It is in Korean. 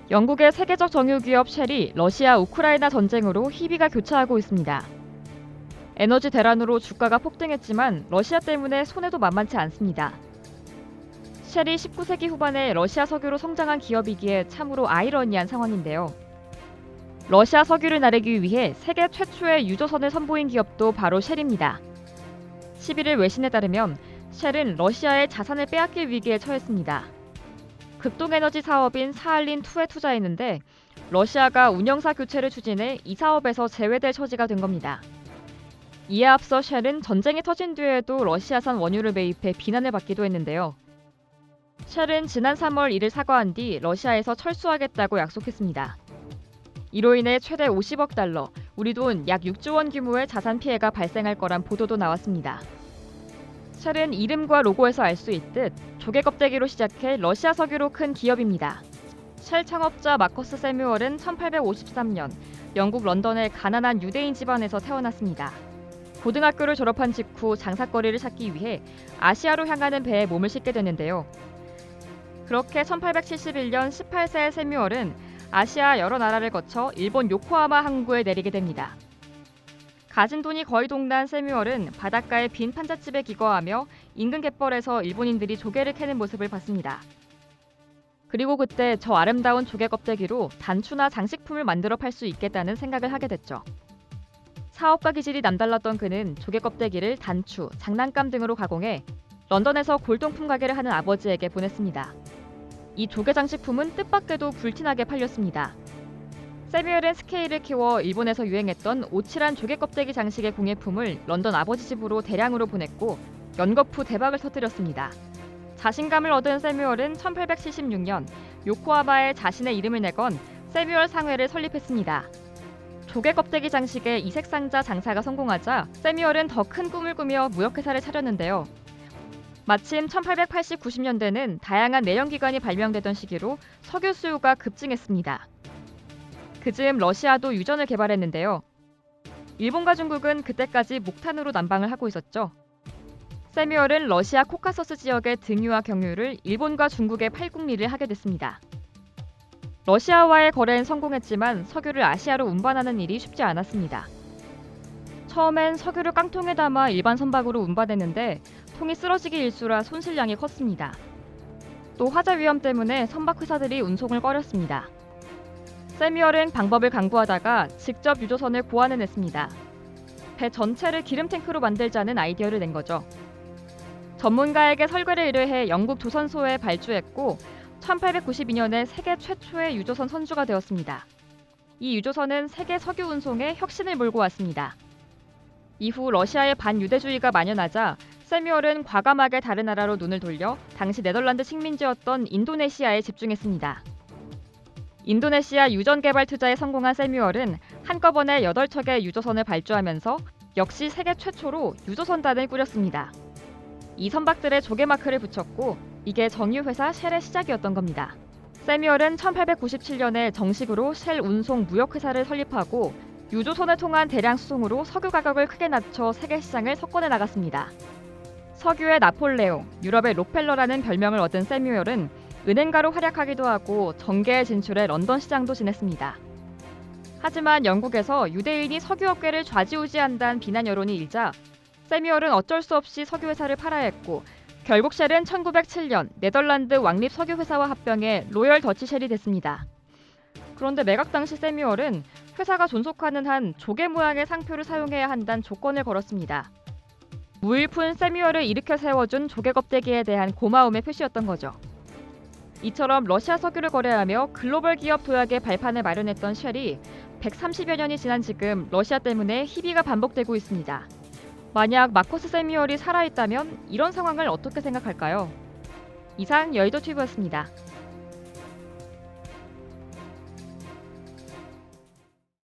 영국의 세계적 정유기업 쉘이 러시아 우크라이나 전쟁으로 희비가 교차하고 있습니다. 에너지 대란으로 주가가 폭등했지만 러시아 때문에 손해도 만만치 않습니다. 쉘이 19세기 후반에 러시아 석유로 성장한 기업이기에 참으로 아이러니한 상황인데요. 러시아 석유를 나르기 위해 세계 최초의 유조선을 선보인 기업도 바로 쉘입니다. 11일 외신에 따르면 쉘은 러시아의 자산을 빼앗길 위기에 처했습니다. 극동에너지 사업인 사할린2에 투자했는데 러시아가 운영사 교체를 추진해 이 사업에서 제외될 처지가 된 겁니다. 이에 앞서 쉘은 전쟁이 터진 뒤에도 러시아산 원유를 매입해 비난을 받기도 했는데요. 쉘은 지난 3월 이를 사과한 뒤 러시아에서 철수하겠다고 약속했습니다. 이로 인해 최대 50억 달러, 우리 돈 약 6조 원 규모의 자산 피해가 발생할 거란 보도도 나왔습니다. 쉘은 이름과 로고에서 알 수 있듯 조개 껍데기로 시작해 러시아 석유로 큰 기업입니다. 쉘 창업자 마커스 세뮤얼은 1853년 영국 런던의 가난한 유대인 집안에서 태어났습니다. 고등학교를 졸업한 직후 장사거리를 찾기 위해 아시아로 향하는 배에 몸을 싣게 됐는데요. 그렇게 1871년 18세의 세뮤얼은 아시아 여러 나라를 거쳐 일본 요코하마 항구에 내리게 됩니다. 가진 돈이 거의 동난 세뮤얼은 바닷가의 빈 판잣집에 기거하며 인근 갯벌에서 일본인들이 조개를 캐는 모습을 봤습니다. 그리고 그때 저 아름다운 조개 껍데기로 단추나 장식품을 만들어 팔 수 있겠다는 생각을 하게 됐죠. 사업가 기질이 남달랐던 그는 조개 껍데기를 단추, 장난감 등으로 가공해 런던에서 골동품 가게를 하는 아버지에게 보냈습니다. 이 조개 장식품은 뜻밖에도 불티나게 팔렸습니다. 세뮤얼은 스케일을 키워 일본에서 유행했던 오칠한 조개 껍데기 장식의 공예품을 런던 아버지 집으로 대량으로 보냈고 연거푸 대박을 터뜨렸습니다. 자신감을 얻은 세뮤얼은 1876년 요코하마에 자신의 이름을 내건 세뮤얼 상회를 설립했습니다. 조개 껍데기 장식의 이색 상자 장사가 성공하자 세뮤얼은 더 큰 꿈을 꾸며 무역회사를 차렸는데요. 마침 1880, 90년대는 다양한 내연기관이 발명되던 시기로 석유 수요가 급증했습니다. 그즈음 러시아도 유전을 개발했는데요. 일본과 중국은 그때까지 목탄으로 난방을 하고 있었죠. 세뮤얼은 러시아 코카서스 지역의 등유와 경유를 일본과 중국에 팔국리를 하게 됐습니다. 러시아와의 거래엔 성공했지만 석유를 아시아로 운반하는 일이 쉽지 않았습니다. 처음엔 석유를 깡통에 담아 일반 선박으로 운반했는데 통이 쓰러지기 일쑤라 손실량이 컸습니다. 또 화재 위험 때문에 선박회사들이 운송을 꺼렸습니다. 세뮤얼은 방법을 강구하다가 직접 유조선을 고안해냈습니다. 배 전체를 기름탱크로 만들자는 아이디어를 낸 거죠. 전문가에게 설계를 의뢰해 영국 조선소에 발주했고 1892년에 세계 최초의 유조선 선주가 되었습니다. 이 유조선은 세계 석유 운송에 혁신을 몰고 왔습니다. 이후 러시아의 반유대주의가 만연하자 세뮤얼은 과감하게 다른 나라로 눈을 돌려 당시 네덜란드 식민지였던 인도네시아에 집중했습니다. 인도네시아 유전 개발 투자에 성공한 세뮤얼은 한꺼번에 8척의 유조선을 발주하면서 역시 세계 최초로 유조선단을 꾸렸습니다. 이 선박들의 조개 마크를 붙였고 이게 정유회사 쉘의 시작이었던 겁니다. 세뮤얼은 1897년에 정식으로 쉘 운송 무역회사를 설립하고 유조선을 통한 대량 수송으로 석유 가격을 크게 낮춰 세계 시장을 석권해 나갔습니다. 석유의 나폴레옹, 유럽의 록펠러라는 별명을 얻은 세뮤얼은 은행가로 활약하기도 하고 정계에 진출해 런던 시장도 지냈습니다. 하지만 영국에서 유대인이 석유업계를 좌지우지한다는 비난 여론이 일자 세뮤얼은 어쩔 수 없이 석유회사를 팔아야 했고 결국 쉘은 1907년 네덜란드 왕립 석유회사와 합병해 로열 더치 쉘이 됐습니다. 그런데 매각 당시 세뮤얼은 회사가 존속하는 한 조개 모양의 상표를 사용해야 한다는 조건을 걸었습니다. 무일푼 세뮤얼을 일으켜 세워준 조개 껍데기에 대한 고마움의 표시였던 거죠. 이처럼 러시아 석유를 거래하며 글로벌 기업 도약의 발판을 마련했던 쉘이 130여 년이 지난 지금 러시아 때문에 희비가 반복되고 있습니다. 만약 마커스 세뮤얼이 살아있다면 이런 상황을 어떻게 생각할까요? 이상 여의도 튜브였습니다.